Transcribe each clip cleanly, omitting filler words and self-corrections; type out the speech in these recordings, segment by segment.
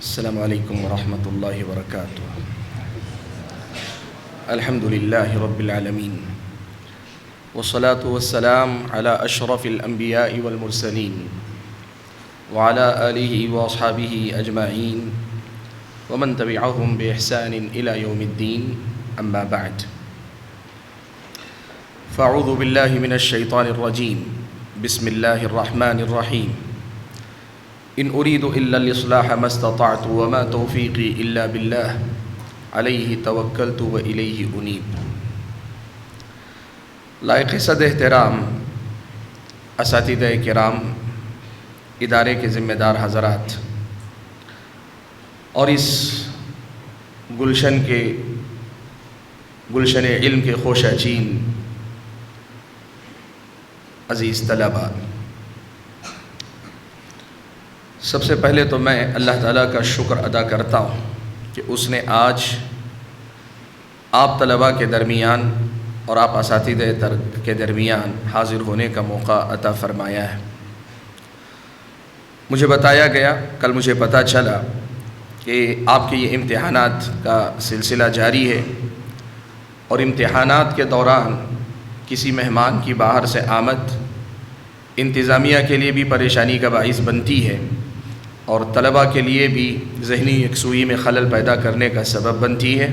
السلام علیکم ورحمۃ اللہ وبرکاتہ۔ الحمد للہ رب العالمین والصلاة والسلام علی اشرف الانبیاء والمرسلین وعلی آلہ واصحابہ اجمعین ومن تبعہم بإحسان الی یوم الدین، اما بعد فاعوذ باللہ من الشیطان الرجیم، بسم اللہ الرحمن الرحیم۔ ان اريد الا الاصلاح ما استطعت وما توفیقی الا باللہ علیہ توکلت والیہ انیب۔ لائق صد احترام اساتذہ کرام، ادارے کے ذمہ دار حضرات، اور اس گلشن علم کے خوشہ چین عزیز طلباء، سب سے پہلے تو میں اللہ تعالیٰ کا شکر ادا کرتا ہوں کہ اس نے آج آپ طلباء کے درمیان اور آپ اساتذہ کے درمیان حاضر ہونے کا موقع عطا فرمایا ہے۔ مجھے بتایا گیا، کل مجھے پتہ چلا کہ آپ کے یہ امتحانات کا سلسلہ جاری ہے، اور امتحانات کے دوران کسی مہمان کی باہر سے آمد انتظامیہ کے لیے بھی پریشانی کا باعث بنتی ہے، اور طلباء کے لیے بھی ذہنی یکسوئی میں خلل پیدا کرنے کا سبب بنتی ہے۔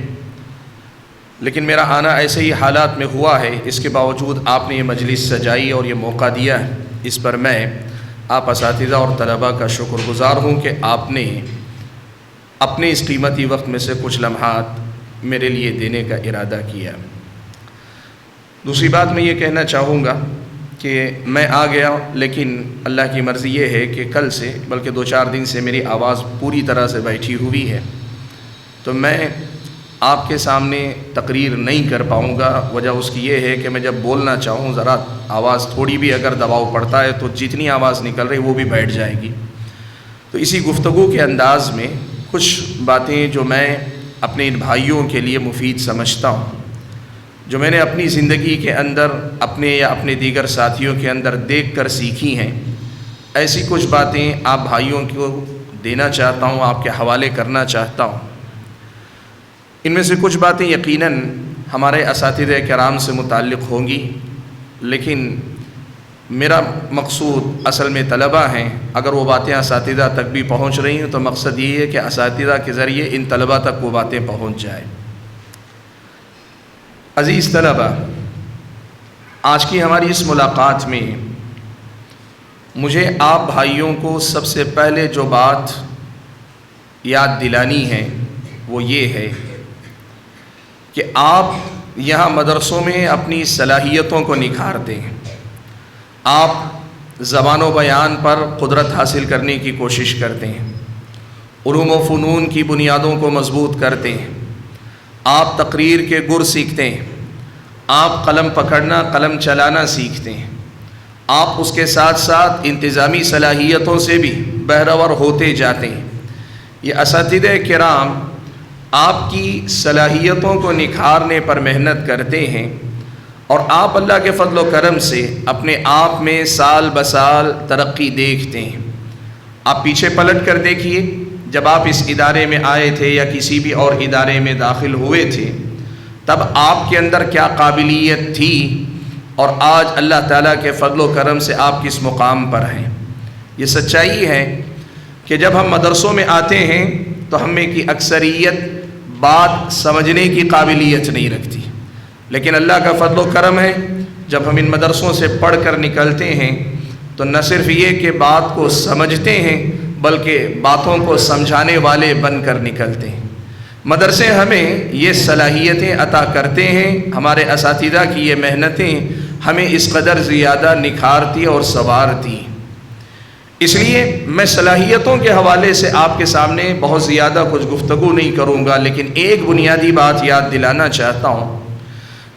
لیکن میرا آنا ایسے ہی حالات میں ہوا ہے، اس کے باوجود آپ نے یہ مجلس سجائی اور یہ موقع دیا ہے، اس پر میں آپ اساتذہ اور طلباء کا شکر گزار ہوں کہ آپ نے اپنے اس قیمتی وقت میں سے کچھ لمحات میرے لیے دینے کا ارادہ کیا۔ دوسری بات میں یہ کہنا چاہوں گا کہ میں آ گیا، لیکن اللہ کی مرضی یہ ہے کہ کل سے بلکہ 2-4 دن سے میری آواز پوری طرح سے بیٹھی ہوئی ہے، تو میں آپ کے سامنے تقریر نہیں کر پاؤں گا۔ وجہ اس کی یہ ہے کہ میں جب بولنا چاہوں ذرا آواز تھوڑی بھی اگر دباؤ پڑتا ہے تو جتنی آواز نکل رہی وہ بھی بیٹھ جائے گی۔ تو اسی گفتگو کے انداز میں کچھ باتیں جو میں اپنے ان بھائیوں کے لیے مفید سمجھتا ہوں، جو میں نے اپنی زندگی کے اندر اپنے یا اپنے دیگر ساتھیوں کے اندر دیکھ کر سیکھی ہیں، ایسی کچھ باتیں آپ بھائیوں کو دینا چاہتا ہوں، آپ کے حوالے کرنا چاہتا ہوں۔ ان میں سے کچھ باتیں یقیناً ہمارے اساتذہ کرام سے متعلق ہوں گی، لیکن میرا مقصود اصل میں طلباء ہیں۔ اگر وہ باتیں اساتذہ تک بھی پہنچ رہی ہیں تو مقصد یہ ہے کہ اساتذہ کے ذریعے ان طلباء تک وہ باتیں پہنچ جائیں۔ عزیز طلباء، آج کی ہماری اس ملاقات میں مجھے آپ بھائیوں کو سب سے پہلے جو بات یاد دلانی ہے وہ یہ ہے کہ آپ یہاں مدرسوں میں اپنی صلاحیتوں کو نکھارتے ہیں، آپ زبان و بیان پر قدرت حاصل کرنے کی کوشش کرتے ہیں، علوم و فنون کی بنیادوں کو مضبوط کرتے ہیں، آپ تقریر کے گر سیکھتے ہیں، آپ قلم پکڑنا قلم چلانا سیکھتے ہیں، آپ اس کے ساتھ ساتھ انتظامی صلاحیتوں سے بھی بہرور ہوتے جاتے ہیں۔ یہ اساتذہ کرام آپ کی صلاحیتوں کو نکھارنے پر محنت کرتے ہیں، اور آپ اللہ کے فضل و کرم سے اپنے آپ میں سال بسال ترقی دیکھتے ہیں۔ آپ پیچھے پلٹ کر دیکھیے، جب آپ اس ادارے میں آئے تھے یا کسی بھی اور ادارے میں داخل ہوئے تھے، تب آپ کے اندر کیا قابلیت تھی، اور آج اللہ تعالیٰ کے فضل و کرم سے آپ کس مقام پر ہیں۔ یہ سچائی ہے کہ جب ہم مدرسوں میں آتے ہیں تو ہم میں کی اکثریت بات سمجھنے کی قابلیت نہیں رکھتی، لیکن اللہ کا فضل و کرم ہے، جب ہم ان مدرسوں سے پڑھ کر نکلتے ہیں تو نہ صرف یہ کہ بات کو سمجھتے ہیں بلکہ باتوں کو سمجھانے والے بن کر نکلتے ہیں۔ مدرسے ہمیں یہ صلاحیتیں عطا کرتے ہیں، ہمارے اساتذہ کی یہ محنتیں ہمیں اس قدر زیادہ نکھارتی اور سنوارتی۔ اس لیے میں صلاحیتوں کے حوالے سے آپ کے سامنے بہت زیادہ کچھ گفتگو نہیں کروں گا، لیکن ایک بنیادی بات یاد دلانا چاہتا ہوں۔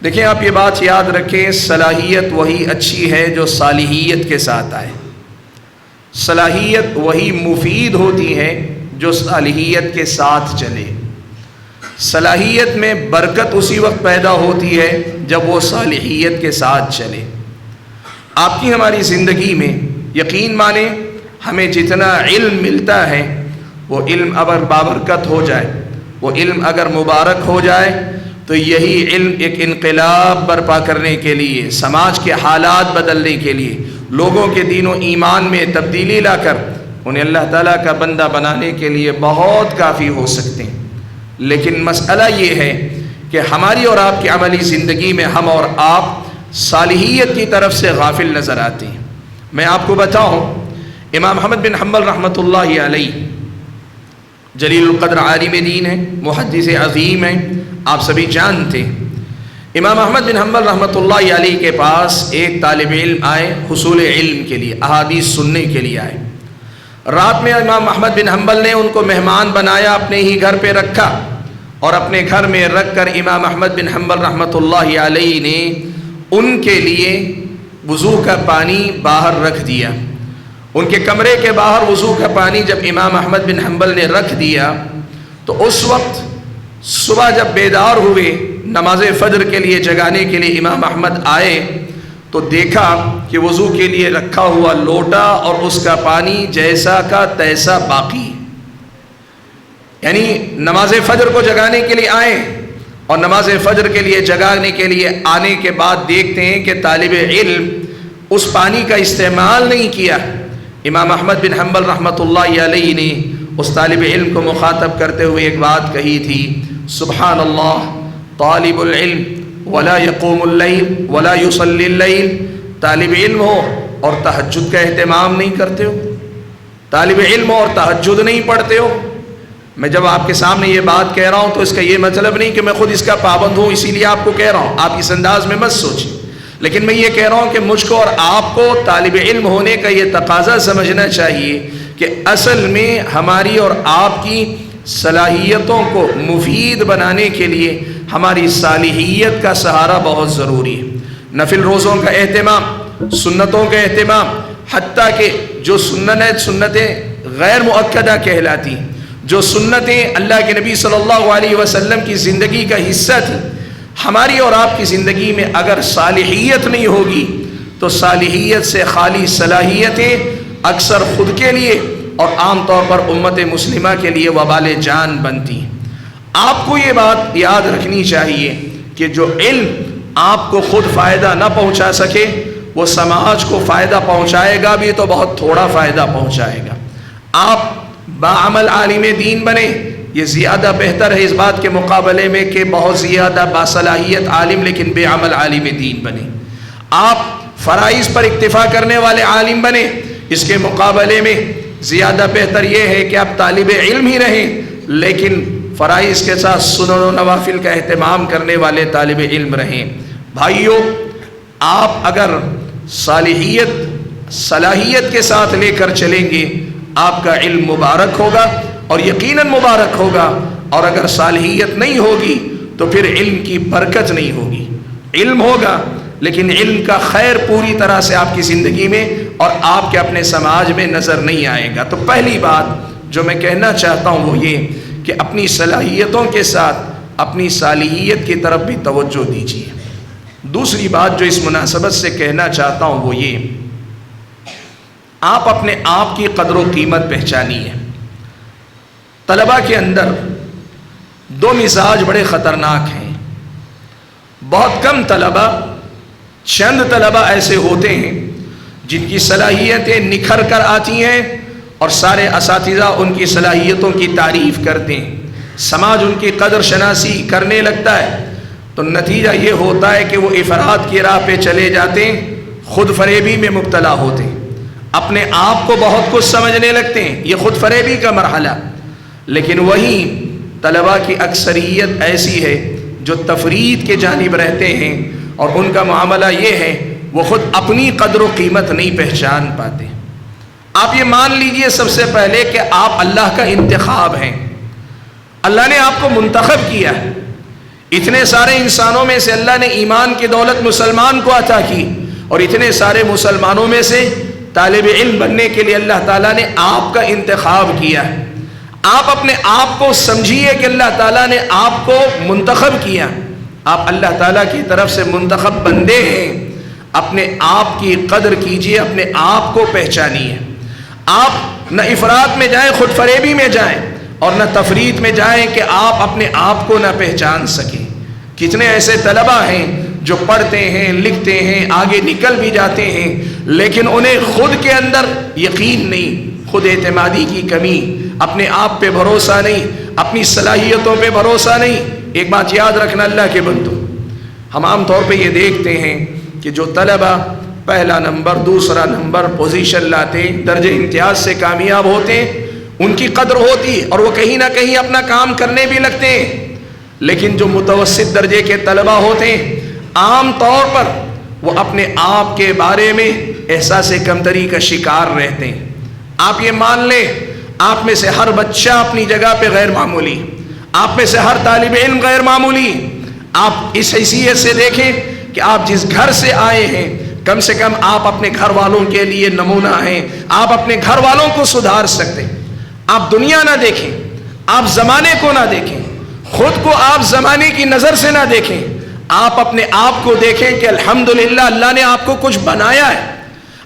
دیکھیں، آپ یہ بات یاد رکھیں، صلاحیت وہی اچھی ہے جو صالحیت کے ساتھ آئے، صلاحیت وہی مفید ہوتی ہے جو صالحیت کے ساتھ چلے۔ صلاحیت میں برکت اسی وقت پیدا ہوتی ہے جب وہ صالحیت کے ساتھ چلے۔ آپ کی ہماری زندگی میں یقین مانیں، ہمیں جتنا علم ملتا ہے وہ علم اگر بابرکت ہو جائے، وہ علم اگر مبارک ہو جائے، تو یہی علم ایک انقلاب برپا کرنے کے لیے، سماج کے حالات بدلنے کے لیے، لوگوں کے دین و ایمان میں تبدیلی لا کر انہیں اللہ تعالیٰ کا بندہ بنانے کے لیے بہت کافی ہو سکتے ہیں۔ لیکن مسئلہ یہ ہے کہ ہماری اور آپ کی عملی زندگی میں ہم اور آپ صالحیت کی طرف سے غافل نظر آتے ہیں۔ میں آپ کو بتاؤں، امام احمد بن حنبل رحمۃ اللہ علیہ جلیل القدر عالم دین ہیں، محدث عظیم ہیں، آپ سبھی جانتے ہیں۔ امام احمد بن حنبل رحمۃ اللہ علیہ کے پاس ایک طالب علم آئے حصول علم کے لیے، احادیث سننے کے لیے آئے۔ رات میں امام احمد بن حنبل نے ان کو مہمان بنایا، اپنے ہی گھر پہ رکھا، اور اپنے گھر میں رکھ کر امام احمد بن حنبل رحمۃ اللہ علیہ نے ان کے لیے وضو کا پانی باہر رکھ دیا۔ ان کے کمرے کے باہر وضو کا پانی جب امام احمد بن حنبل نے رکھ دیا تو اس وقت صبح جب بیدار ہوئے نماز فجر کے لیے جگانے کے لیے امام احمد آئے تو دیکھا کہ وضو کے لیے رکھا ہوا لوٹا اور اس کا پانی جیسا کا تیسا باقی۔ یعنی نماز فجر کو جگانے کے لیے آئے اور نماز فجر کے لیے جگانے کے لیے آنے کے بعد دیکھتے ہیں کہ طالب علم اس پانی کا استعمال نہیں کیا۔ امام احمد بن حنبل رحمۃ اللہ علیہ نے اس طالب علم کو مخاطب کرتے ہوئے ایک بات کہی تھی، سبحان اللہ طالب العلم ولا یقوم اللیل ولا یصلی اللیل۔ طالب علم ہو اور تہجد کا اہتمام نہیں کرتے ہو، طالب علم ہو اور تہجد نہیں پڑھتے ہو۔ میں جب آپ کے سامنے یہ بات کہہ رہا ہوں تو اس کا یہ مطلب نہیں کہ میں خود اس کا پابند ہوں اسی لیے آپ کو کہہ رہا ہوں، آپ اس انداز میں مت سوچیں، لیکن میں یہ کہہ رہا ہوں کہ مجھ کو اور آپ کو طالب علم ہونے کا یہ تقاضا سمجھنا چاہیے کہ اصل میں ہماری اور آپ کی صلاحیتوں کو مفید بنانے کے لیے ہماری صالحیت کا سہارا بہت ضروری ہے۔ نفل روزوں کا اہتمام، سنتوں کا اہتمام، حتیٰ کہ جو سنتیں غیر مؤکدہ کہلاتی ہیں، جو سنتیں اللہ کے نبی صلی اللہ علیہ وسلم کی زندگی کا حصہ تھی، ہماری اور آپ کی زندگی میں اگر صالحیت نہیں ہوگی تو صالحیت سے خالی صلاحیتیں اکثر خود کے لیے اور عام طور پر امت مسلمہ کے لیے وبال جان بنتی ہیں۔ آپ کو یہ بات یاد رکھنی چاہیے کہ جو علم آپ کو خود فائدہ نہ پہنچا سکے وہ سماج کو فائدہ پہنچائے گا بھی تو بہت تھوڑا فائدہ پہنچائے گا۔ آپ باعمل عالم دین بنے، یہ زیادہ بہتر ہے اس بات کے مقابلے میں کہ بہت زیادہ باصلاحیت عالم لیکن بے عمل عالم دین بنے۔ آپ فرائض پر اکتفا کرنے والے عالم بنے، اس کے مقابلے میں زیادہ بہتر یہ ہے کہ آپ طالب علم ہی رہیں لیکن فرائض کے ساتھ سنن و نوافل کا اہتمام کرنے والے طالب علم رہیں۔ بھائیو، آپ اگر صلاحیت کے ساتھ لے کر چلیں گے آپ کا علم مبارک ہوگا اور یقیناً مبارک ہوگا، اور اگر صالحیت نہیں ہوگی تو پھر علم کی برکت نہیں ہوگی۔ علم ہوگا لیکن علم کا خیر پوری طرح سے آپ کی زندگی میں اور آپ کے اپنے سماج میں نظر نہیں آئے گا۔ تو پہلی بات جو میں کہنا چاہتا ہوں وہ یہ کہ اپنی صلاحیتوں کے ساتھ اپنی صالحیت کی طرف بھی توجہ دیجیے۔ دوسری بات جو اس مناسبت سے کہنا چاہتا ہوں وہ یہ، آپ اپنے آپ کی قدر و قیمت پہچانیے۔ طلباء کے اندر دو مزاج بڑے خطرناک ہیں۔ بہت کم طلباء، چند طلباء ایسے ہوتے ہیں جن کی صلاحیتیں نکھر کر آتی ہیں اور سارے اساتذہ ان کی صلاحیتوں کی تعریف کرتے ہیں، سماج ان کی قدر شناسی کرنے لگتا ہے، تو نتیجہ یہ ہوتا ہے کہ وہ افراط کی راہ پہ چلے جاتے ہیں، خود فریبی میں مبتلا ہوتے ہیں، اپنے آپ کو بہت کچھ سمجھنے لگتے ہیں، یہ خود فریبی کا مرحلہ۔ لیکن وہیں طلباء کی اکثریت ایسی ہے جو تفرید کے جانب رہتے ہیں اور ان کا معاملہ یہ ہے وہ خود اپنی قدر و قیمت نہیں پہچان پاتے۔ آپ یہ مان لیجئے سب سے پہلے کہ آپ اللہ کا انتخاب ہیں، اللہ نے آپ کو منتخب کیا ہے۔ اتنے سارے انسانوں میں سے اللہ نے ایمان کی دولت مسلمان کو عطا کی اور اتنے سارے مسلمانوں میں سے طالب علم بننے کے لیے اللہ تعالیٰ نے آپ کا انتخاب کیا ہے۔ آپ اپنے آپ کو سمجھیے کہ اللہ تعالیٰ نے آپ کو منتخب کیا، آپ اللہ تعالیٰ کی طرف سے منتخب بندے ہیں۔ اپنے آپ کی قدر کیجئے، اپنے آپ کو پہچانیے۔ آپ نہ افراط میں جائیں، خود فریبی میں جائیں، اور نہ تفریط میں جائیں کہ آپ اپنے آپ کو نہ پہچان سکیں۔ کتنے ایسے طلبہ ہیں جو پڑھتے ہیں، لکھتے ہیں، آگے نکل بھی جاتے ہیں، لیکن انہیں خود کے اندر یقین نہیں، خود اعتمادی کی کمی، اپنے آپ پہ بھروسہ نہیں، اپنی صلاحیتوں پہ بھروسہ نہیں۔ ایک بات یاد رکھنا اللہ کے بندو، ہم عام طور پہ یہ دیکھتے ہیں کہ جو طلبہ پہلا نمبر، دوسرا نمبر، پوزیشن لاتے، درجہ امتیاز سے کامیاب ہوتے ہیں، ان کی قدر ہوتی اور وہ کہیں نہ کہیں اپنا کام کرنے بھی لگتے ہیں۔ لیکن جو متوسط درجے کے طلبہ ہوتے ہیں، عام طور پر وہ اپنے آپ کے بارے میں احساس کمتری کا شکار رہتے ہیں۔ آپ یہ مان لیں، آپ میں سے ہر بچہ اپنی جگہ پہ غیر معمولی، آپ میں سے ہر طالب علم غیر معمولی۔ آپ اس حیثیت سے دیکھیں کہ آپ جس گھر سے آئے ہیں، کم سے کم آپ اپنے گھر والوں کے لیے نمونہ ہیں، آپ اپنے گھر والوں کو سدھار سکتے ہیں۔ آپ دنیا نہ دیکھیں، آپ زمانے کو نہ دیکھیں، خود کو آپ زمانے کی نظر سے نہ دیکھیں، آپ اپنے آپ کو دیکھیں کہ الحمدللہ اللہ نے آپ کو کچھ بنایا ہے۔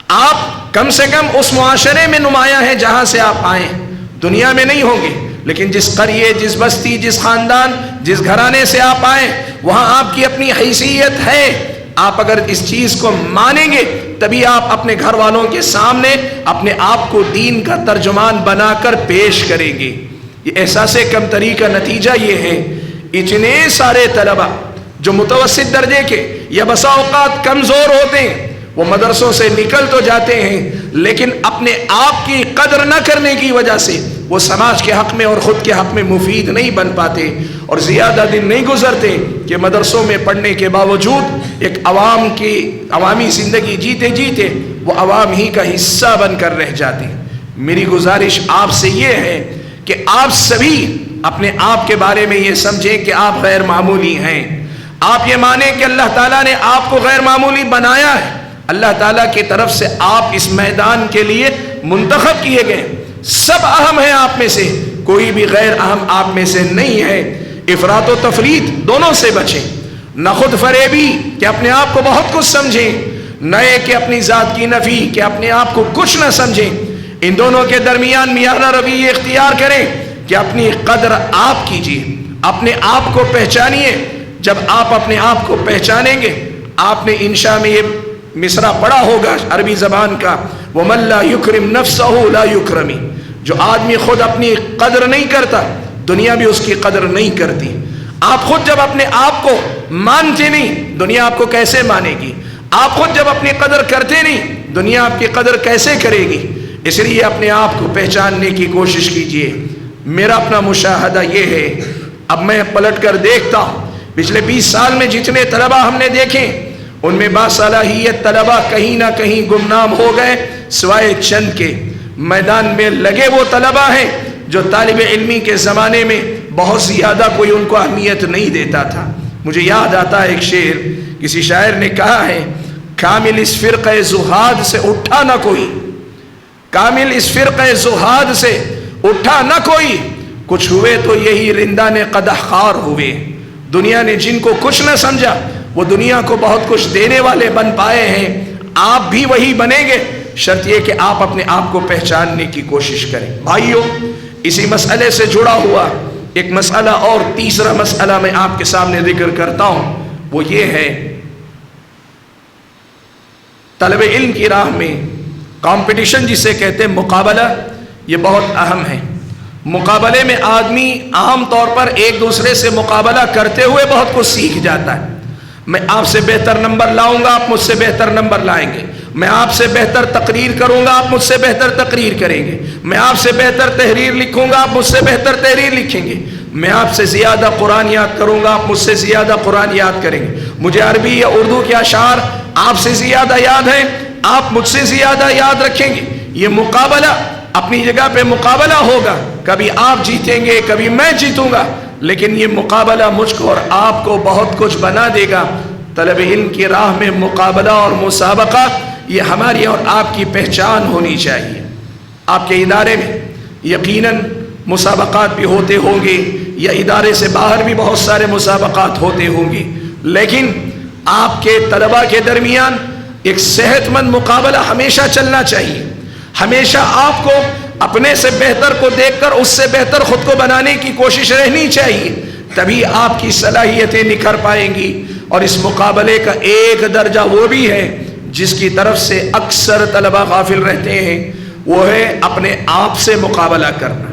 آپ کم سے کم اس معاشرے میں نمایاں ہیں جہاں سے آپ آئے ہیں، دنیا میں نہیں ہوں گے، لیکن جس قریے، جس بستی، جس خاندان، جس گھرانے سے آپ آئے، وہاں آپ کی اپنی حیثیت ہے۔ آپ اگر اس چیز کو مانیں گے تبھی آپ اپنے گھر والوں کے سامنے اپنے آپ کو دین کا ترجمان بنا کر پیش کریں گے۔ یہ احساس کمتری کا نتیجہ یہ ہے، اتنے سارے طلبہ جو متوسط درجے کے یا بسا اوقات کمزور ہوتے ہیں، وہ مدرسوں سے نکل تو جاتے ہیں، لیکن اپنے آپ کی قدر نہ کرنے کی وجہ سے وہ سماج کے حق میں اور خود کے حق میں مفید نہیں بن پاتے، اور زیادہ دن نہیں گزرتے کہ مدرسوں میں پڑھنے کے باوجود ایک عوامی زندگی جیتے جیتے وہ عوام ہی کا حصہ بن کر رہ جاتے ہیں۔ میری گزارش آپ سے یہ ہے کہ آپ سبھی اپنے آپ کے بارے میں یہ سمجھیں کہ آپ غیر معمولی ہیں۔ آپ یہ مانیں کہ اللہ تعالیٰ نے آپ کو غیر معمولی بنایا ہے، اللہ تعالیٰ کی طرف سے آپ اس میدان کے لیے منتخب کیے گئے، سب اہم ہیں آپ میں سے، کوئی بھی غیر اہم آپ میں سے نہیں ہے۔ افراط و تفریط دونوں سے بچیں، نہ خود فریبی کہ اپنے آپ کو بہت کچھ سمجھیں، نہ کہ اپنی ذات کی نفی کہ اپنے آپ کو کچھ نہ سمجھیں۔ ان دونوں کے درمیان میانہ رویہ اختیار کریں کہ اپنی قدر آپ کیجیے، اپنے آپ کو پہچانیے۔ جب آپ اپنے آپ کو پہچانیں گے، آپ نے انشاء میں یہ مصرع پڑھا ہوگا عربی زبان کا، وَمَن لَا يُكْرِمْ نَفْسَهُ لَا يُكْرَمِ، جو آدمی خود اپنی قدر نہیں کرتا، دنیا بھی اس کی قدر نہیں کرتی۔ آپ خود جب اپنے آپ کو مانتے نہیں، دنیا آپ کو کیسے مانے گی؟ آپ خود جب اپنی قدر کرتے نہیں، دنیا آپ کی قدر کیسے کرے گی؟ اس لیے اپنے آپ کو پہچاننے کی کوشش کیجیے۔ میرا اپنا مشاہدہ یہ ہے، اب میں پلٹ کر دیکھتا ہوں پچھلے 20 سال میں جتنے طلبہ ہم نے دیکھے، ان میں باصلاحیت طلبہ کہیں نہ کہیں گمنام ہو گئے، سوائے چند کے۔ میدان میں لگے وہ طلبہ ہیں جو طالب علمی کے زمانے میں بہت زیادہ کوئی ان کو اہمیت نہیں دیتا تھا۔ مجھے یاد آتا ہے ایک شعر، کسی شاعر نے کہا ہے، کامل اس فرقہ زہاد سے اٹھا نہ کوئی، کامل اس فرقہ زہاد سے اٹھا نہ کوئی، کچھ ہوئے تو یہی رندان قدح خار ہوئے۔ دنیا نے جن کو کچھ نہ سمجھا وہ دنیا کو بہت کچھ دینے والے بن پائے ہیں، آپ بھی وہی بنیں گے، شرط یہ کہ آپ اپنے آپ کو پہچاننے کی کوشش کریں۔ بھائیوں، اسی مسئلے سے جڑا ہوا ایک مسئلہ اور تیسرا مسئلہ میں آپ کے سامنے ذکر کرتا ہوں، وہ یہ ہے طلب علم کی راہ میں کمپٹیشن جسے کہتے ہیں، مقابلہ، یہ بہت اہم ہے۔ مقابلے میں آدمی عام طور پر ایک دوسرے سے مقابلہ کرتے ہوئے بہت کچھ سیکھ جاتا ہے۔ میں آپ سے بہتر نمبر لاؤں گا، آپ مجھ سے بہتر نمبر لائیں گے۔ میں آپ سے بہتر تقریر کروں گا، آپ مجھ سے بہتر تقریر کریں گے۔ میں آپ سے بہتر تحریر لکھوں گا، آپ مجھ سے بہتر تحریر لکھیں گے۔ میں آپ سے زیادہ قرآن یاد کروں گا، آپ مجھ سے زیادہ قرآن یاد کریں گے۔ مجھے عربی یا اردو کے اشعار آپ سے زیادہ یاد ہیں، آپ مجھ سے زیادہ یاد رکھیں گے۔ یہ مقابلہ اپنی جگہ پہ مقابلہ ہوگا، کبھی آپ جیتیں گے، کبھی میں جیتوں گا، لیکن یہ مقابلہ مجھ کو اور آپ کو بہت کچھ بنا دے گا۔ طلب علم کی راہ میں مقابلہ اور مسابقہ، یہ ہماری اور آپ کی پہچان ہونی چاہیے۔ آپ کے ادارے میں یقیناً مسابقات بھی ہوتے ہوں گے، یا ادارے سے باہر بھی بہت سارے مسابقات ہوتے ہوں گے، لیکن آپ کے طلبہ کے درمیان ایک صحت مند مقابلہ ہمیشہ چلنا چاہیے۔ ہمیشہ آپ کو اپنے سے بہتر کو دیکھ کر اس سے بہتر خود کو بنانے کی کوشش رہنی چاہیے، تبھی آپ کی صلاحیتیں نکھر پائیں گی۔ اور اس مقابلے کا ایک درجہ وہ بھی ہے جس کی طرف سے اکثر طلبہ غافل رہتے ہیں، وہ ہے اپنے آپ سے مقابلہ کرنا۔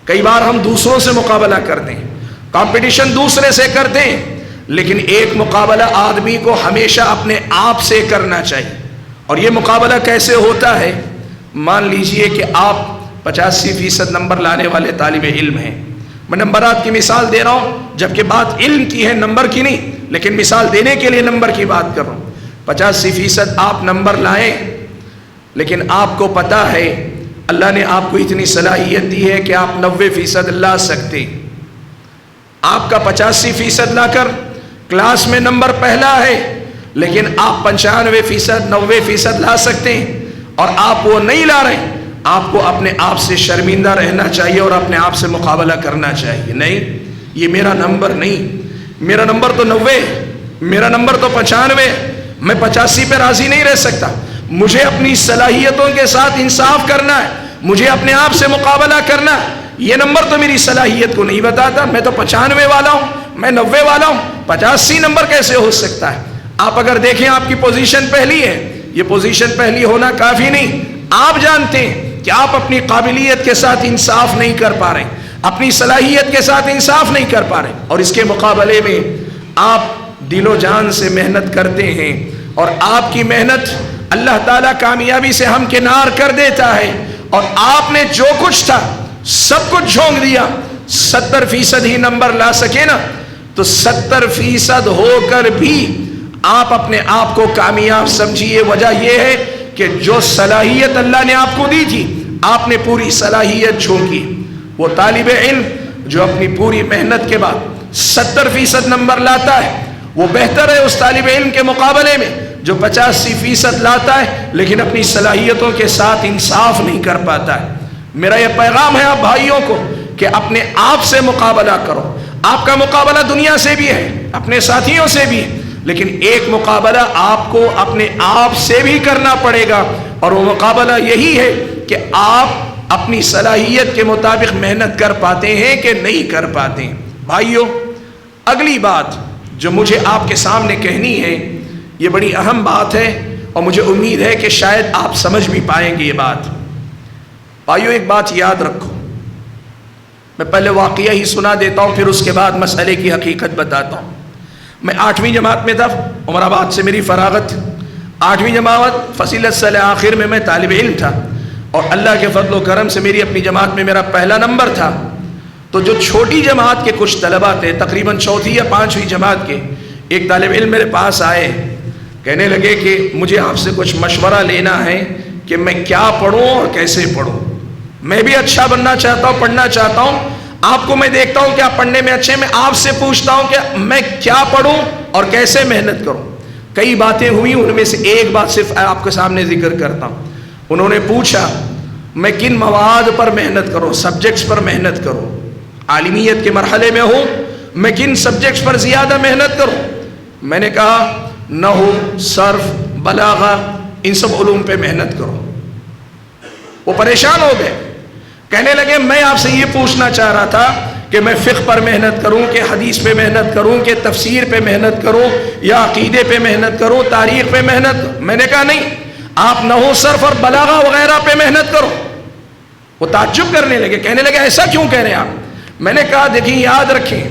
کئی بار ہم دوسروں سے مقابلہ کرتے ہیں، کمپٹیشن دوسرے سے کرتے ہیں، لیکن ایک مقابلہ آدمی کو ہمیشہ اپنے آپ سے کرنا چاہیے۔ اور یہ مقابلہ کیسے ہوتا ہے؟ مان لیجئے کہ آپ 85% نمبر لانے والے طالب علم ہیں۔ میں نمبرات کی مثال دے رہا ہوں، جبکہ بات علم کی ہے، نمبر کی نہیں، لیکن مثال دینے کے لیے نمبر کی بات کر رہا ہوں۔ 85% آپ نمبر لائیں، لیکن آپ کو پتا ہے اللہ نے آپ کو اتنی صلاحیت دی ہے کہ آپ 90% لا سکتے۔ آپ کا 85% لا کر کلاس میں نمبر پہلا ہے، لیکن آپ 95%، 90% لا سکتے ہیں، اور آپ وہ نہیں لا رہے۔ آپ کو اپنے آپ سے شرمندہ رہنا چاہیے اور اپنے آپ سے مقابلہ کرنا چاہیے۔ نہیں، یہ میرا نمبر نہیں، میرا نمبر تو 90، میرا نمبر تو 95، میں 85 پہ راضی نہیں رہ سکتا۔ مجھے اپنی صلاحیتوں کے ساتھ انصاف کرنا ہے، مجھے اپنے آپ سے مقابلہ کرنا ہے۔ یہ نمبر تو میری صلاحیت کو نہیں بتاتا، میں تو 95 والا ہوں، میں 90 والا ہوں، 85 نمبر کیسے ہو سکتا ہے؟ آپ اگر دیکھیں آپ کی پوزیشن پہلی ہے، یہ پوزیشن پہلی ہونا کافی نہیں۔ آپ جانتے ہیں کہ آپ اپنی قابلیت کے ساتھ انصاف نہیں کر پا رہے، اپنی صلاحیت کے ساتھ انصاف نہیں کر پا رہے، اور اس کے مقابلے میں آپ دل و جان سے محنت کرتے ہیں، اور آپ کی محنت اللہ تعالیٰ کامیابی سے ہمکنار کر دیتا ہے، اور آپ نے جو کچھ تھا سب کچھ جھونک دیا۔ 70% ہی نمبر لا سکے نا، تو 70% ہو کر بھی آپ اپنے آپ کو کامیاب سمجھیے۔ وجہ یہ ہے کہ جو صلاحیت اللہ نے آپ کو دی تھی، آپ نے پوری صلاحیت جھونکی۔ وہ طالب علم جو اپنی پوری محنت کے بعد 70% نمبر لاتا ہے، وہ بہتر ہے اس طالب علم کے مقابلے میں جو 85% لاتا ہے لیکن اپنی صلاحیتوں کے ساتھ انصاف نہیں کر پاتا ہے۔ میرا یہ پیغام ہے آپ بھائیوں کو کہ اپنے آپ سے مقابلہ کرو۔ آپ کا مقابلہ دنیا سے بھی ہے، اپنے ساتھیوں سے بھی ہے، لیکن ایک مقابلہ آپ کو اپنے آپ سے بھی کرنا پڑے گا، اور وہ مقابلہ یہی ہے کہ آپ اپنی صلاحیت کے مطابق محنت کر پاتے ہیں کہ نہیں کر پاتے ہیں۔ بھائیوں، اگلی بات جو مجھے آپ کے سامنے کہنی ہے، یہ بڑی اہم بات ہے، اور مجھے امید ہے کہ شاید آپ سمجھ بھی پائیں گے یہ بات۔ بھائیوں، ایک بات یاد رکھو، میں پہلے واقعہ ہی سنا دیتا ہوں، پھر اس کے بعد مسئلے کی حقیقت بتاتا ہوں۔ میں 8ویں جماعت میں تھا، عمر آباد سے میری فراغت تھی۔ 8ویں جماعت فصیلت سال آخر میں طالب علم تھا، اور اللہ کے فضل و کرم سے میری اپنی جماعت میں میرا پہلا نمبر تھا۔ تو جو چھوٹی جماعت کے کچھ طلبہ تھے، تقریباً 4تھی یا 5ویں جماعت کے، ایک طالب علم میرے پاس آئے، کہنے لگے کہ مجھے آپ سے کچھ مشورہ لینا ہے کہ میں کیا پڑھوں اور کیسے پڑھوں۔ میں بھی اچھا بننا چاہتا ہوں، پڑھنا چاہتا ہوں، آپ کو میں دیکھتا ہوں کہ آپ پڑھنے میں اچھے، میں آپ سے پوچھتا ہوں کہ میں کیا پڑھوں اور کیسے محنت کروں۔ کئی باتیں ہوئی، ان میں سے ایک بات صرف آپ کے سامنے ذکر کرتا ہوں۔ انہوں نے پوچھا میں کن مواد پر محنت کروں، سبجیکٹس پر محنت کروں، عالمیت کے مرحلے میں ہوں، میں کن سبجیکٹس پر زیادہ محنت کروں۔ میں نے کہا نحو، صرف، بلاغہ، ان سب علوم پہ محنت کرو۔ وہ پریشان ہو گئے، کہنے لگے میں آپ سے یہ پوچھنا چاہ رہا تھا کہ میں فقہ پر محنت کروں کہ حدیث پہ محنت کروں کہ تفسیر پہ محنت کروں یا عقیدے پہ محنت کروں، تاریخ پہ محنت کروں۔ میں نے کہا نہیں، آپ نحو، صرف اور بلاغہ وغیرہ پہ محنت کرو۔ وہ تعجب کرنے لگے، کہنے لگے ایسا کیوں کہہ رہے ہیں آپ؟ میں نے کہا دیکھیں، یاد رکھیں،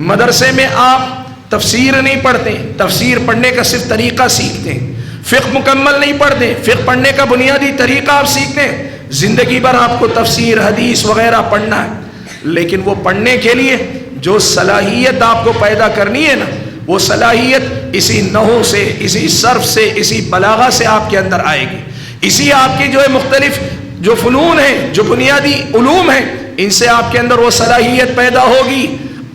مدرسے میں آپ تفسیر نہیں پڑھتے، تفسیر پڑھنے کا صرف طریقہ سیکھتے ہیں، فقہ مکمل نہیں پڑھتے، فقہ پڑھنے کا بنیادی طریقہ آپ سیکھتے ہیں۔ زندگی بھر آپ کو تفسیر، حدیث وغیرہ پڑھنا ہے، لیکن وہ پڑھنے کے لیے جو صلاحیت آپ کو پیدا کرنی ہے نا، وہ صلاحیت اسی نحو سے، اسی صرف سے، اسی بلاغہ سے آپ کے اندر آئے گی۔ اسی آپ کی جو ہے مختلف جو فنون ہیں، جو بنیادی علوم ہیں، ان سے آپ کے اندر وہ صلاحیت پیدا ہوگی۔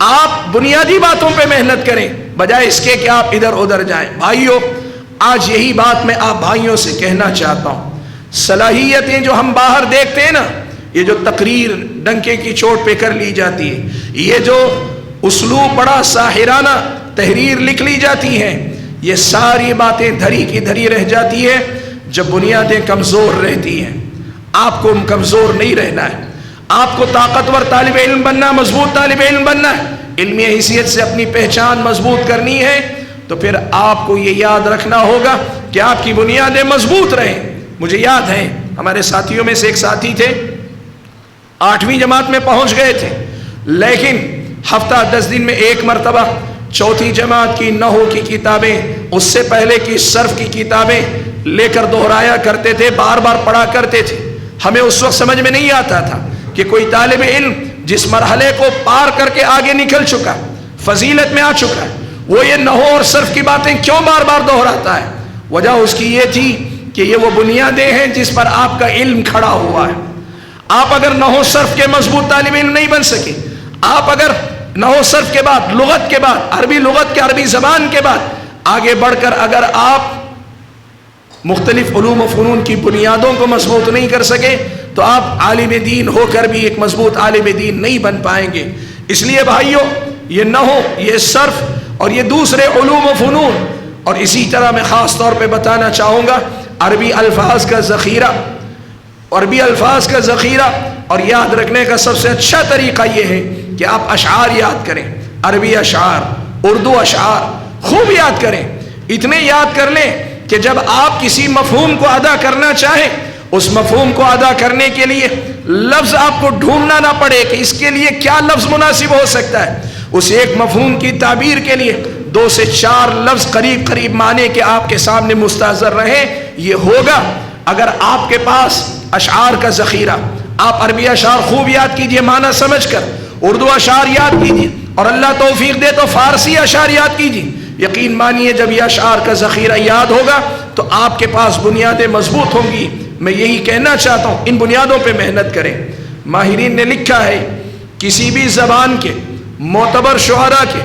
آپ بنیادی باتوں پہ محنت کریں بجائے اس کے کہ آپ ادھر ادھر جائیں۔ بھائیوں، آج یہی بات میں آپ بھائیوں سے کہنا چاہتا ہوں۔ صلاحیتیں جو ہم باہر دیکھتے ہیں نا، یہ جو تقریر ڈنکے کی چوٹ پہ کر لی جاتی ہے، یہ جو اسلوب بڑا ساحرانہ تحریر لکھ لی جاتی ہے، یہ ساری باتیں دھری کی دھری رہ جاتی ہے جب بنیادیں کمزور رہتی ہیں۔ آپ کو کمزور نہیں رہنا ہے، آپ کو طاقتور طالب علم بننا، مضبوط طالب علم بننا ہے، علمی حیثیت سے اپنی پہچان مضبوط کرنی ہے، تو پھر آپ کو یہ یاد رکھنا ہوگا کہ آپ کی بنیادیں مضبوط رہیں۔ مجھے یاد ہے ہمارے ساتھیوں میں سے ایک ساتھی تھے، 8ویں جماعت میں پہنچ گئے تھے، لیکن ہفتہ 10 دن میں ایک مرتبہ 4تھی جماعت کی نحو کی کتابیں، اس سے پہلے کی صرف کی کتابیں لے کر دہرایا کرتے تھے، بار بار پڑھا کرتے تھے۔ ہمیں اس وقت سمجھ میں نہیں آتا تھا کہ کوئی طالب علم جس مرحلے کو پار کر کے آگے نکل چکا، فضیلت میں آ چکا ہے، وہ یہ نحو اور صرف کی باتیں کیوں بار بار دہراتا ہے؟ وجہ اس کی یہ تھی کہ یہ وہ بنیادیں ہیں جس پر آپ کا علم کھڑا ہوا ہے۔ آپ اگر نحو صرف کے مضبوط طالب علم نہیں بن سکے، آپ اگر نحو صرف کے بعد لغت کے بعد عربی لغت کے عربی زبان کے بعد آگے بڑھ کر اگر آپ مختلف علوم و فنون کی بنیادوں کو مضبوط نہیں کر سکے تو آپ عالم دین ہو کر بھی ایک مضبوط عالم دین نہیں بن پائیں گے۔ اس لیے بھائیوں، یہ نحو، یہ صرف اور یہ دوسرے علوم و فنون، اور اسی طرح میں خاص طور پہ بتانا چاہوں گا عربی الفاظ کا ذخیرہ، عربی الفاظ کا ذخیرہ، اور یاد رکھنے کا سب سے اچھا طریقہ یہ ہے کہ آپ اشعار یاد کریں، عربی اشعار، اردو اشعار خوب یاد کریں، اتنے یاد کر لیں کہ جب آپ کسی مفہوم کو ادا کرنا چاہیں، اس مفہوم کو ادا کرنے کے لیے لفظ آپ کو ڈھونڈنا نہ پڑے کہ اس کے لیے کیا لفظ مناسب ہو سکتا ہے، اس ایک مفہوم کی تعبیر کے لیے 2 سے 4 لفظ قریب قریب معنی کے آپ کے سامنے مستحضر رہیں۔ یہ ہوگا اگر آپ کے پاس اشعار کا ذخیرہ، آپ عربی اشعار خوب یاد کیجئے معنی سمجھ کر، اردو اشعار یاد کیجئے، اور اللہ توفیق دے تو فارسی اشعار یاد کیجئے۔ یقین مانیے جب یہ اشعار کا ذخیرہ یاد ہوگا تو آپ کے پاس بنیادیں مضبوط ہوں گی۔ میں یہی کہنا چاہتا ہوں، ان بنیادوں پہ محنت کریں۔ ماہرین نے لکھا ہے کسی بھی زبان کے معتبر شعراء کے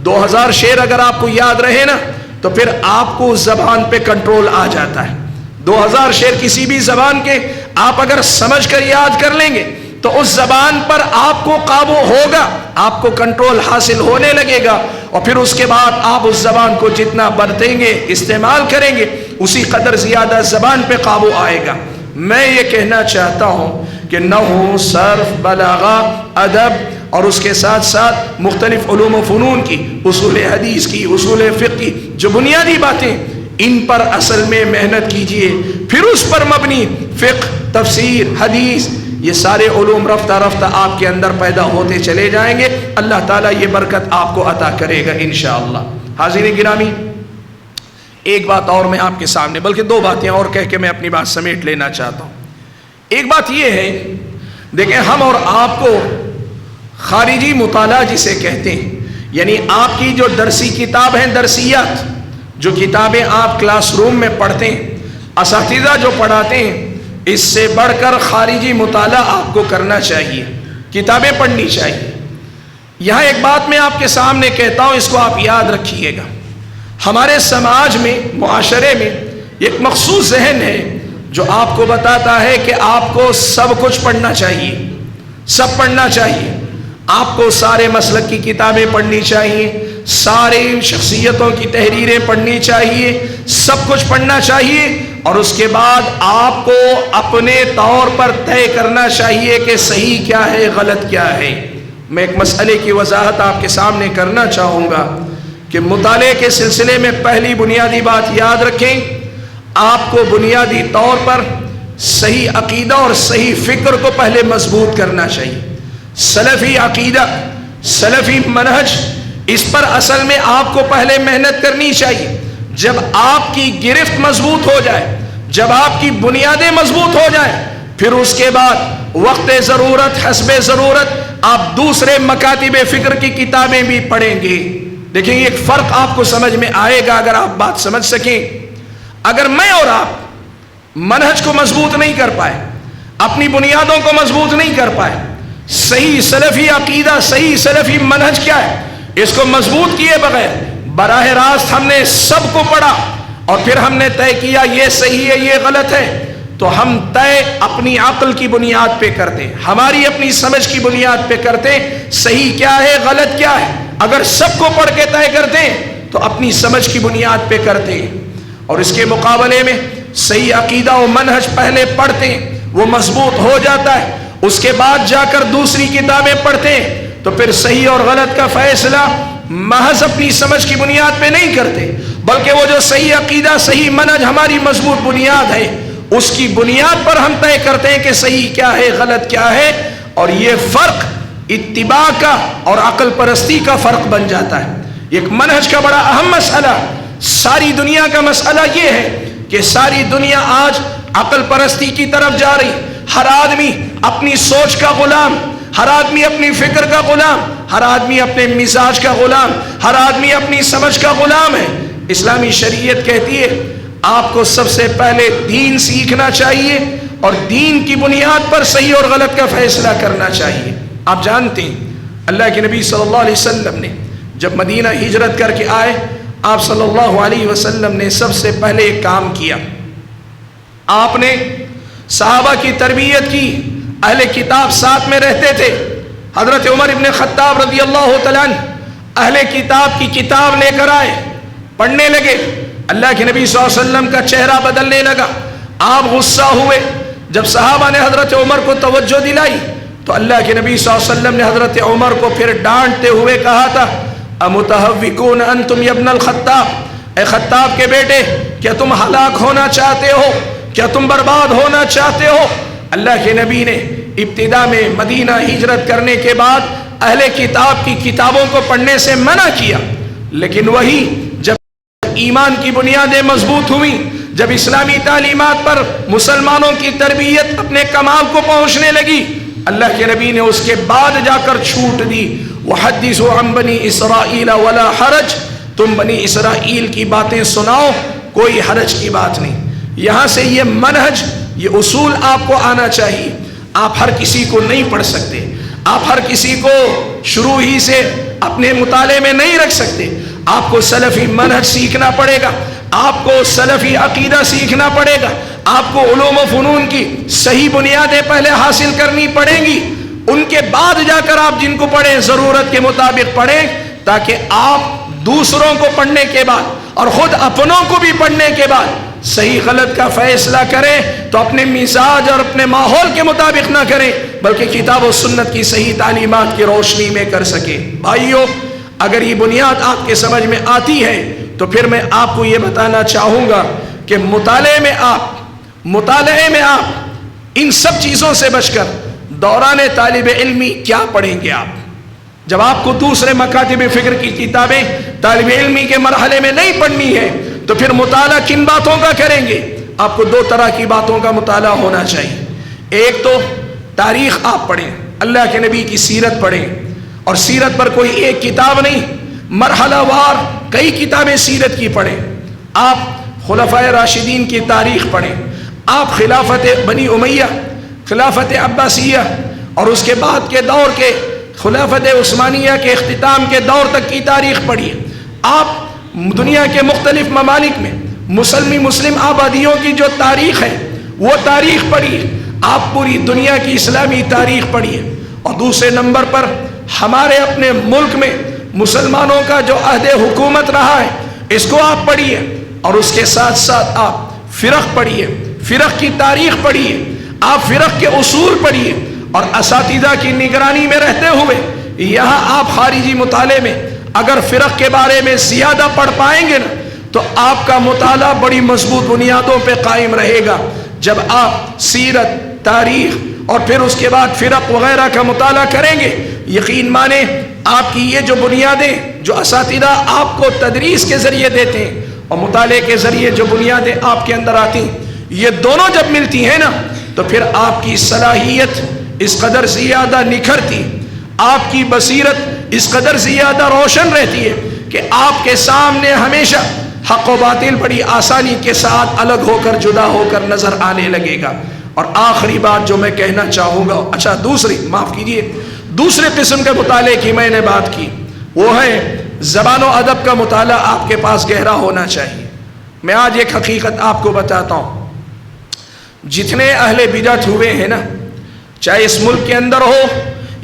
2000 شعر اگر آپ کو یاد رہے نا تو پھر آپ کو اس زبان پہ کنٹرول آ جاتا ہے۔ 2000 شعر کسی بھی زبان کے آپ اگر سمجھ کر یاد کر لیں گے تو اس زبان پر آپ کو قابو ہوگا، آپ کو کنٹرول حاصل ہونے لگے گا، اور پھر اس کے بعد آپ اس زبان کو جتنا برتیں گے، استعمال کریں گے، اسی قدر زیادہ زبان پہ قابو آئے گا۔ میں یہ کہنا چاہتا ہوں کہ نحو، صرف، بلاغہ، ادب اور اس کے ساتھ ساتھ مختلف علوم و فنون کی، اصول حدیث کی، اصول فقہ کی جو بنیادی باتیں، ان پر اصل میں محنت کیجئے، پھر اس پر مبنی فقہ، تفسیر، حدیث، یہ سارے علوم رفتہ رفتہ آپ کے اندر پیدا ہوتے چلے جائیں گے۔ اللہ تعالیٰ یہ برکت آپ کو عطا کرے گا انشاءاللہ۔ حاضرین گرامی، ایک بات اور میں آپ کے سامنے، بلکہ 2 باتیں اور کہہ کے میں اپنی بات سمیٹ لینا چاہتا ہوں۔ ایک بات یہ ہے، دیکھیں ہم اور آپ کو خارجی مطالعہ جسے کہتے ہیں، یعنی آپ کی جو درسی کتاب ہیں، درسیات، جو کتابیں آپ کلاس روم میں پڑھتے ہیں، اساتذہ جو پڑھاتے ہیں، اس سے بڑھ کر خارجی مطالعہ آپ کو کرنا چاہیے، کتابیں پڑھنی چاہیے۔ یہاں ایک بات میں آپ کے سامنے کہتا ہوں، اس کو آپ یاد رکھیے گا۔ ہمارے سماج میں، معاشرے میں ایک مخصوص ذہن ہے جو آپ کو بتاتا ہے کہ آپ کو سب کچھ پڑھنا چاہیے، سب پڑھنا چاہیے، آپ کو سارے مسلک کی کتابیں پڑھنی چاہیے، سارے شخصیتوں کی تحریریں پڑھنی چاہیے، سب کچھ پڑھنا چاہیے، اور اس کے بعد آپ کو اپنے طور پر طے کرنا چاہیے کہ صحیح کیا ہے، غلط کیا ہے۔ میں ایک مسئلے کی وضاحت آپ کے سامنے کرنا چاہوں گا کہ مطالعے کے سلسلے میں پہلی بنیادی بات یاد رکھیں، آپ کو بنیادی طور پر صحیح عقیدہ اور صحیح فکر کو پہلے مضبوط کرنا چاہیے۔ سلفی عقیدہ، سلفی منہج، اس پر اصل میں آپ کو پہلے محنت کرنی چاہیے۔ جب آپ کی گرفت مضبوط ہو جائے، جب آپ کی بنیادیں مضبوط ہو جائیں، پھر اس کے بعد وقت ضرورت، حسب ضرورت آپ دوسرے مکاتب فکر کی کتابیں بھی پڑھیں گے۔ دیکھیں ایک فرق آپ کو سمجھ میں آئے گا اگر آپ بات سمجھ سکیں۔ اگر میں اور آپ منہج کو مضبوط نہیں کر پائے، اپنی بنیادوں کو مضبوط نہیں کر پائے، صحیح سلفی عقیدہ، صحیح سلفی منہج کیا ہے، اس کو مضبوط کیے بغیر براہ راست ہم نے سب کو پڑھا اور پھر ہم نے طے کیا یہ صحیح ہے یہ غلط ہے، تو ہم طے اپنی عقل کی بنیاد پہ کرتے ہیں، ہماری اپنی سمجھ کی بنیاد پہ کرتے ہیں، صحیح کیا ہے غلط کیا ہے۔ اگر سب کو پڑھ کے طے کرتے ہیں تو اپنی سمجھ کی بنیاد پہ کرتے ہیں، اور اس کے مقابلے میں صحیح عقیدہ و منہج پہلے پڑھتے ہیں، وہ مضبوط ہو جاتا ہے، اس کے بعد جا کر دوسری کتابیں پڑھتے ہیں تو پھر صحیح اور غلط کا فیصلہ محض اپنی سمجھ کی بنیاد پہ نہیں کرتے، بلکہ وہ جو صحیح عقیدہ، صحیح منہج ہماری مضبوط بنیاد ہے، اس کی بنیاد پر ہم طے کرتے ہیں کہ صحیح کیا ہے، غلط کیا ہے۔ اور یہ فرق اتباع کا اور عقل پرستی کا فرق بن جاتا ہے۔ ایک منہج کا بڑا اہم مسئلہ، ساری دنیا کا مسئلہ یہ ہے کہ ساری دنیا آج عقل پرستی کی طرف جا رہی، ہر آدمی اپنی سوچ کا غلام، ہر آدمی اپنی فکر کا غلام، ہر آدمی اپنے مزاج کا غلام، ہر آدمی اپنی سمجھ کا غلام ہے۔ اسلامی شریعت کہتی ہے آپ کو سب سے پہلے دین سیکھنا چاہیے اور دین کی بنیاد پر صحیح اور غلط کا فیصلہ کرنا چاہیے۔ آپ جانتے ہیں اللہ کے نبی صلی اللہ علیہ وسلم نے جب مدینہ ہجرت کر کے آئے، آپ صلی اللہ علیہ وسلم نے سب سے پہلے ایک کام کیا، آپ نے صحابہ کی تربیت کی۔ اہل کتاب ساتھ میں رہتے تھے، حضرت عمر ابن خطاب رضی اللہ تعالیٰ عنہ اہل کتاب کی کتاب لے کر آئے، پڑھنے لگے۔ اللہ کے نبی صلی اللہ علیہ وسلم کا چہرہ بدلنے لگا، آپ غصہ ہوئے۔ جب صحابہ نے حضرت عمر کو توجہ دلائی تو اللہ کے نبی صلی اللہ علیہ وسلم نے حضرت عمر کو پھر ڈانٹتے ہوئے کہا تھا، امتہوکون انتم یا ابن الخطاب، اے خطاب کے بیٹے، کیا تم ہلاک ہونا چاہتے ہو؟ کیا تم برباد ہونا چاہتے ہو؟ اللہ کے نبی نے ابتدا میں مدینہ ہجرت کرنے کے بعد اہل کتاب کی کتابوں کو پڑھنے سے منع کیا، لیکن وہی جب ایمان کی بنیادیں مضبوط ہوئیں، جب اسلامی تعلیمات پر مسلمانوں کی تربیت اپنے کمال کو پہنچنے لگی، اللہ کے نبی نے اس کے بعد جا کر چھوٹ دی، وحدثوا عن بنی اسرائیل ولا حرج، تم بنی اسرائیل کی باتیں سناؤ، کوئی حرج کی بات نہیں۔ یہاں سے یہ منہج، یہ اصول آپ کو آنا چاہیے۔ آپ ہر کسی کو نہیں پڑھ سکتے، آپ ہر کسی کو شروع ہی سے اپنے مطالعے میں نہیں رکھ سکتے، آپ کو سلفی منہج سیکھنا پڑے گا، آپ کو سلفی عقیدہ سیکھنا پڑے گا، آپ کو علوم و فنون کی صحیح بنیادیں پہلے حاصل کرنی پڑیں گی، ان کے بعد جا کر آپ جن کو پڑھیں ضرورت کے مطابق پڑھیں، تاکہ آپ دوسروں کو پڑھنے کے بعد اور خود اپنوں کو بھی پڑھنے کے بعد صحیح غلط کا فیصلہ کریں تو اپنے مزاج اور اپنے ماحول کے مطابق نہ کریں، بلکہ کتاب و سنت کی صحیح تعلیمات کی روشنی میں کر سکیں۔ بھائیو، اگر یہ بنیاد آپ کے سمجھ میں آتی ہے تو پھر میں آپ کو یہ بتانا چاہوں گا کہ مطالعے میں آپ ان سب چیزوں سے بچ کر دوران طالب علمی کیا پڑھیں گے؟ آپ جب آپ کو دوسرے مکاتب فکر کی کتابیں طالب علمی کے مرحلے میں نہیں پڑھنی ہے تو پھر مطالعہ کن باتوں کا کریں گے؟ آپ کو دو طرح کی باتوں کا مطالعہ ہونا چاہیے۔ ایک تو تاریخ آپ پڑھیں، اللہ کے نبی کی سیرت پڑھیں، اور سیرت پر کوئی ایک کتاب نہیں، مرحلہ وار کئی کتابیں سیرت کی پڑھیں۔ آپ خلفائے راشدین کی تاریخ پڑھیں، آپ خلافت بنی امیہ، خلافت عباسیہ اور اس کے بعد کے دور کے خلافت عثمانیہ کے اختتام کے دور تک کی تاریخ پڑھیے۔ آپ دنیا کے مختلف ممالک میں مسلم آبادیوں کی جو تاریخ ہے وہ تاریخ پڑھیے، آپ پوری دنیا کی اسلامی تاریخ پڑھیے۔ اور دوسرے نمبر پر ہمارے اپنے ملک میں مسلمانوں کا جو عہد حکومت رہا ہے اس کو آپ پڑھیے، اور اس کے ساتھ ساتھ آپ فرق پڑھیے، فرق کی تاریخ پڑھیے، آپ فرق کے اصول پڑھیے، اور اساتذہ کی نگرانی میں رہتے ہوئے یہاں آپ خارجی مطالعے میں اگر فرق کے بارے میں زیادہ پڑھ پائیں گے نا تو آپ کا مطالعہ بڑی مضبوط بنیادوں پہ قائم رہے گا۔ جب آپ سیرت، تاریخ اور پھر اس کے بعد فرق وغیرہ کا مطالعہ کریں گے، یقین مانیں آپ کی یہ جو بنیادیں جو اساتذہ آپ کو تدریس کے ذریعے دیتے ہیں اور مطالعے کے ذریعے جو بنیادیں آپ کے اندر آتی ہیں، یہ دونوں جب ملتی ہیں نا تو پھر آپ کی صلاحیت اس قدر زیادہ نکھرتی، آپ کی بصیرت اس قدر زیادہ روشن رہتی ہے کہ آپ کے سامنے ہمیشہ حق و باطل بڑی آسانی کے ساتھ الگ ہو کر، جدا ہو کر نظر آنے لگے گا۔ اور آخری بات جو میں کہنا چاہوں گا، دوسرے قسم کے مطالعے کی میں نے بات کی، وہ ہے زبان و ادب کا مطالعہ آپ کے پاس گہرا ہونا چاہیے۔ میں آج ایک حقیقت آپ کو بتاتا ہوں، جتنے اہل بدعت ہوئے ہیں نا، چاہے اس ملک کے اندر ہو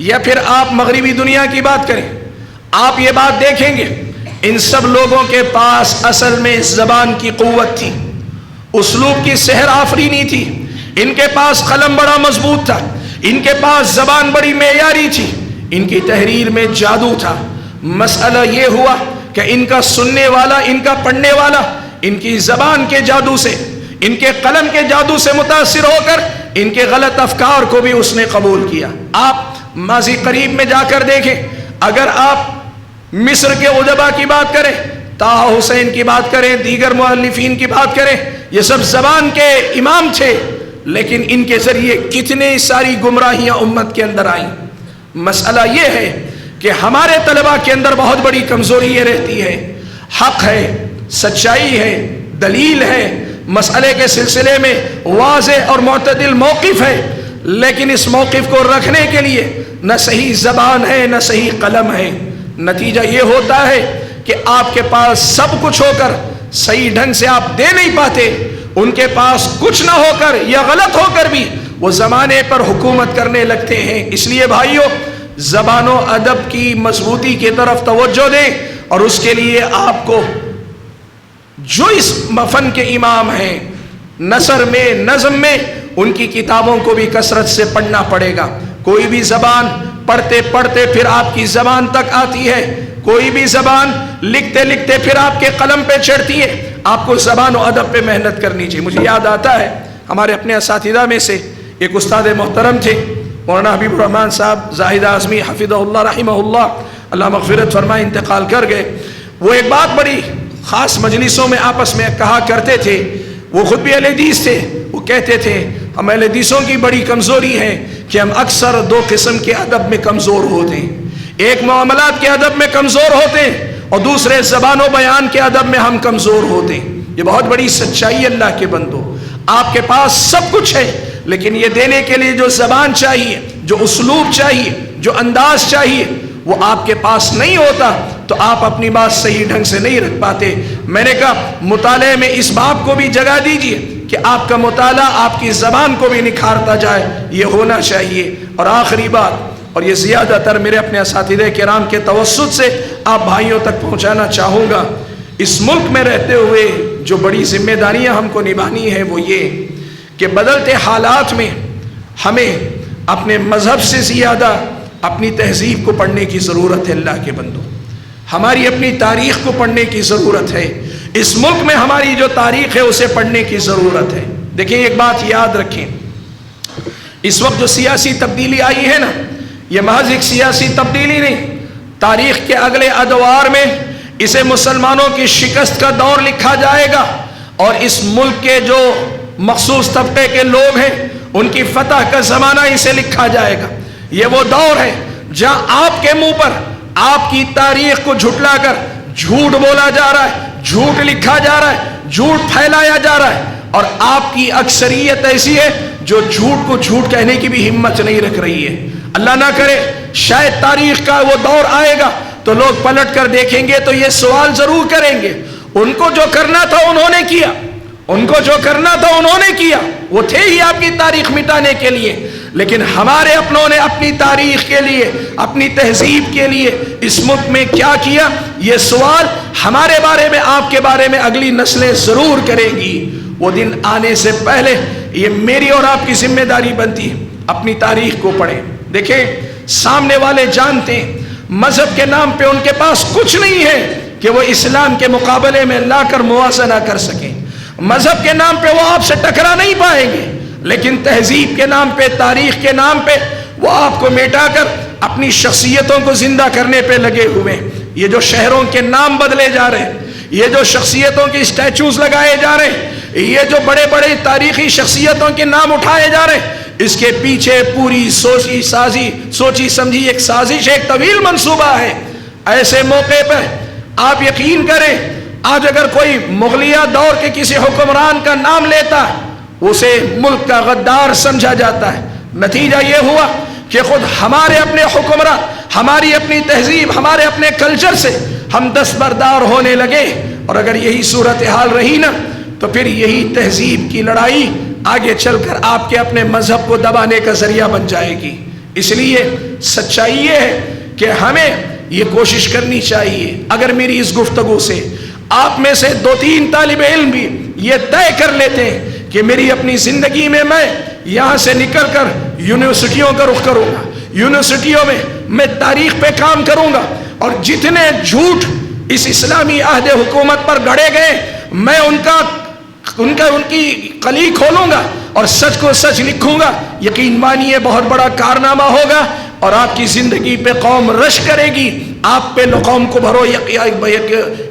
یا پھر آپ مغربی دنیا کی بات کریں، آپ یہ بات دیکھیں گے ان سب لوگوں کے پاس اصل میں زبان کی قوت تھی، اسلوب کی سحر آفرینی تھی، ان کے پاس قلم بڑا مضبوط تھا، ان کے پاس زبان بڑی معیاری تھی، ان کی تحریر میں جادو تھا۔ مسئلہ یہ ہوا کہ ان کا سننے والا، ان کا پڑھنے والا ان کی زبان کے جادو سے، ان کے قلم کے جادو سے متاثر ہو کر ان کے غلط افکار کو بھی اس نے قبول کیا۔ آپ ماضی قریب میں جا کر دیکھیں، اگر آپ مصر کے ادبا کی بات کریں، طٰہٰ حسین کی بات کریں، دیگر مؤلفین کی بات کریں، یہ سب زبان کے امام تھے، لیکن ان کے ذریعے کتنے ساری گمراہیاں امت کے اندر آئیں۔ مسئلہ یہ ہے کہ ہمارے طلباء کے اندر بہت بڑی کمزوری یہ رہتی ہے، حق ہے، سچائی ہے، دلیل ہے، مسئلے کے سلسلے میں واضح اور معتدل موقف ہے، لیکن اس موقف کو رکھنے کے لیے نہ صحیح زبان ہے نہ صحیح قلم ہے۔ نتیجہ یہ ہوتا ہے کہ آپ کے پاس سب کچھ ہو کر صحیح ڈھنگ سے آپ دے نہیں پاتے، ان کے پاس کچھ نہ ہو کر یا غلط ہو کر بھی وہ زمانے پر حکومت کرنے لگتے ہیں۔ اس لیے بھائیو، زبان و ادب کی مضبوطی کی طرف توجہ دیں، اور اس کے لیے آپ کو جو اس فن کے امام ہیں، نثر میں، نظم میں، ان کی کتابوں کو بھی کثرت سے پڑھنا پڑے گا۔ کوئی بھی زبان پڑھتے پڑھتے پھر آپ کی زبان تک آتی ہے، کوئی بھی زبان لکھتے لکھتے پھر آپ کے قلم پہ چڑھتی ہے۔ آپ کو زبان و ادب پہ محنت کرنی چاہیے۔ مجھے یاد آتا ہے ہمارے اپنے اساتذہ میں سے ایک استاد محترم تھے، مولانا حبیب الرحمن صاحب زاہد اعظمی حفظہ اللہ رحمہ اللہ، اللہ مغفرت فرمائے، انتقال کر گئے۔ وہ ایک بات بڑی خاص مجلسوں میں آپس میں کہا کرتے تھے، وہ خود بھی اہل حدیث تھے، وہ کہتے تھے ہم اہل حدیثوں کی بڑی کمزوری ہے کہ ہم اکثر دو قسم کے ادب میں کمزور ہوتے ہیں، ایک معاملات کے ادب میں کمزور ہوتے ہیں اور دوسرے زبان و بیان کے ادب میں ہم کمزور ہوتے ہیں۔ یہ بہت بڑی سچائی اللہ کے بندو، آپ کے پاس سب کچھ ہے، لیکن یہ دینے کے لیے جو زبان چاہیے، جو اسلوب چاہیے، جو انداز چاہیے، وہ آپ کے پاس نہیں ہوتا تو آپ اپنی بات صحیح ڈھنگ سے نہیں رکھ پاتے۔ میں نے کہا مطالعے میں اس باب کو بھی جگہ دیجیے کہ آپ کا مطالعہ آپ کی زبان کو بھی نکھارتا جائے، یہ ہونا چاہیے۔ اور آخری بات، اور یہ زیادہ تر میرے اپنے اساتذہ کرام کے توسط سے آپ بھائیوں تک پہنچانا چاہوں گا، اس ملک میں رہتے ہوئے جو بڑی ذمہ داریاں ہم کو نبھانی ہیں وہ یہ کہ بدلتے حالات میں ہمیں اپنے مذہب سے زیادہ اپنی تہذیب کو پڑھنے کی ضرورت ہے۔ اللہ کے بندو، ہماری اپنی تاریخ کو پڑھنے کی ضرورت ہے، اس ملک میں ہماری جو تاریخ ہے اسے پڑھنے کی ضرورت ہے۔ دیکھیں ایک بات یاد رکھیں، اس وقت جو سیاسی تبدیلی آئی ہے نا، یہ محض ایک سیاسی تبدیلی نہیں، تاریخ کے اگلے ادوار میں اسے مسلمانوں کی شکست کا دور لکھا جائے گا، اور اس ملک کے جو مخصوص طبقے کے لوگ ہیں ان کی فتح کا زمانہ اسے لکھا جائے گا۔ یہ وہ دور ہے جہاں آپ کے منہ پر آپ کی تاریخ کو جھٹلا کر جھوٹ بولا جا رہا ہے، جھوٹ لکھا جا رہا ہے، جھوٹ پھیلایا جا رہا ہے، اور آپ کی اکثریت ایسی ہے جو جھوٹ کو جھوٹ کہنے کی بھی ہمت نہیں رکھ رہی ہے۔ اللہ نہ کرے شاید تاریخ کا وہ دور آئے گا تو لوگ پلٹ کر دیکھیں گے تو یہ سوال ضرور کریں گے، ان کو جو کرنا تھا انہوں نے کیا، ان کو جو کرنا تھا انہوں نے کیا، وہ تھے ہی آپ کی تاریخ مٹانے کے لیے، لیکن ہمارے اپنوں نے اپنی تاریخ کے لیے، اپنی تہذیب کے لیے اس ملک میں کیا کیا، یہ سوال ہمارے بارے میں، آپ کے بارے میں اگلی نسلیں ضرور کریں گی۔ وہ دن آنے سے پہلے یہ میری اور آپ کی ذمہ داری بنتی ہے، اپنی تاریخ کو پڑھیں۔ دیکھیں سامنے والے جانتے ہیں مذہب کے نام پہ ان کے پاس کچھ نہیں ہے کہ وہ اسلام کے مقابلے میں لا کر موازنہ کر سکیں، مذہب کے نام پہ وہ آپ سے ٹکرا نہیں پائیں گے، لیکن تہذیب کے نام پہ، تاریخ کے نام پہ وہ آپ کو مٹا کر اپنی شخصیتوں کو زندہ کرنے پہ لگے ہوئے ہیں۔ یہ جو شہروں کے نام بدلے جا رہے ہیں، یہ جو شخصیتوں کی اسٹیچوز لگائے جا رہے ہیں، یہ جو بڑے بڑے تاریخی شخصیتوں کے نام اٹھائے جا رہے ہیں، اس کے پیچھے پوری سوچی سمجھی ایک سازش، ایک طویل منصوبہ ہے۔ ایسے موقع پر آپ یقین کریں، آج اگر کوئی مغلیہ دور کے کسی حکمران کا نام لیتا ہے اسے ملک کا غدار سمجھا جاتا ہے۔ نتیجہ یہ ہوا کہ خود ہمارے اپنے حکمراں، ہماری اپنی تہذیب، ہمارے اپنے کلچر سے ہم دستبردار ہونے لگے، اور اگر یہی صورتحال رہی نا تو پھر یہی تہذیب کی لڑائی آگے چل کر آپ کے اپنے مذہب کو دبانے کا ذریعہ بن جائے گی۔ اس لیے سچائی یہ ہے کہ ہمیں یہ کوشش کرنی چاہیے، اگر میری اس گفتگو سے آپ میں سے 2-3 طالب علم بھی یہ طے کر لیتے ہیں کہ میری اپنی زندگی میں میں یہاں سے نکل کر یونیورسٹیوں کا رخ کروں گا، یونیورسٹیوں میں تاریخ پہ کام کروں گا، اور جتنے جھوٹ اس اسلامی عہد حکومت پر گڑے گئے میں ان کی قلی کھولوں گا اور سچ کو سچ لکھوں گا۔ یقین مانیے بہت بڑا کارنامہ ہوگا، اور آپ کی زندگی پہ قوم رش کرے گی، آپ پہ قوم کو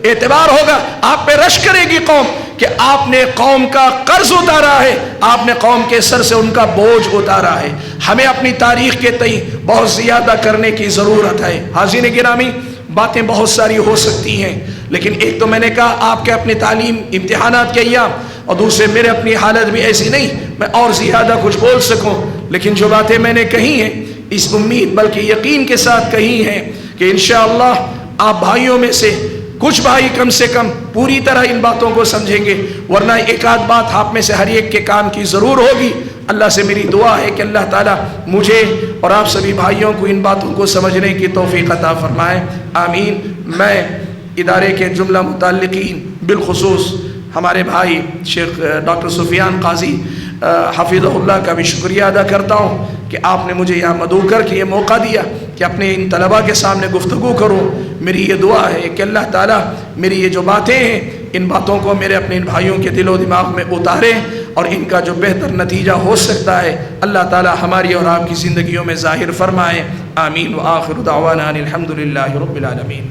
اعتبار ہوگا، آپ پہ رش کرے گی قوم کہ آپ نے قوم کا قرض اتارا ہے، آپ نے قوم کے سر سے ان کا بوجھ اتارا ہے۔ ہمیں اپنی تاریخ کے تئیں بہت زیادہ کرنے کی ضرورت ہے۔ حاضرین گرامی، باتیں بہت ساری ہو سکتی ہیں، لیکن ایک تو میں نے کہا آپ کے اپنے تعلیم امتحانات کے ایام، اور دوسرے میرے اپنی حالت بھی ایسی نہیں میں اور زیادہ کچھ بول سکوں، لیکن جو باتیں میں نے کہی ہیں اس امید بلکہ یقین کے ساتھ کہی ہیں کہ انشاءاللہ آپ بھائیوں میں سے کچھ بھائی کم سے کم پوری طرح ان باتوں کو سمجھیں گے، ورنہ ایک آدھ بات آپ میں سے ہر ایک کے کام کی ضرور ہوگی۔ اللہ سے میری دعا ہے کہ اللہ تعالیٰ مجھے اور آپ سبھی بھائیوں کو ان باتوں کو سمجھنے کی توفیق عطا فرمائے، آمین۔ میں ادارے کے جملہ متعلقین بالخصوص ہمارے بھائی شیخ ڈاکٹر سفیان قاضی حفظہ اللہ کا بھی شکریہ ادا کرتا ہوں کہ آپ نے مجھے یہاں مدعو کر کے یہ موقع دیا کہ اپنے ان طلباء کے سامنے گفتگو کروں۔ میری یہ دعا ہے کہ اللہ تعالیٰ میری یہ جو باتیں ہیں ان باتوں کو میرے اپنے ان بھائیوں کے دل و دماغ میں اتارے، اور ان کا جو بہتر نتیجہ ہو سکتا ہے اللہ تعالیٰ ہماری اور آپ کی زندگیوں میں ظاہر فرمائے، آمین۔ وآخر دعوانا الحمدللہ رب العالمین۔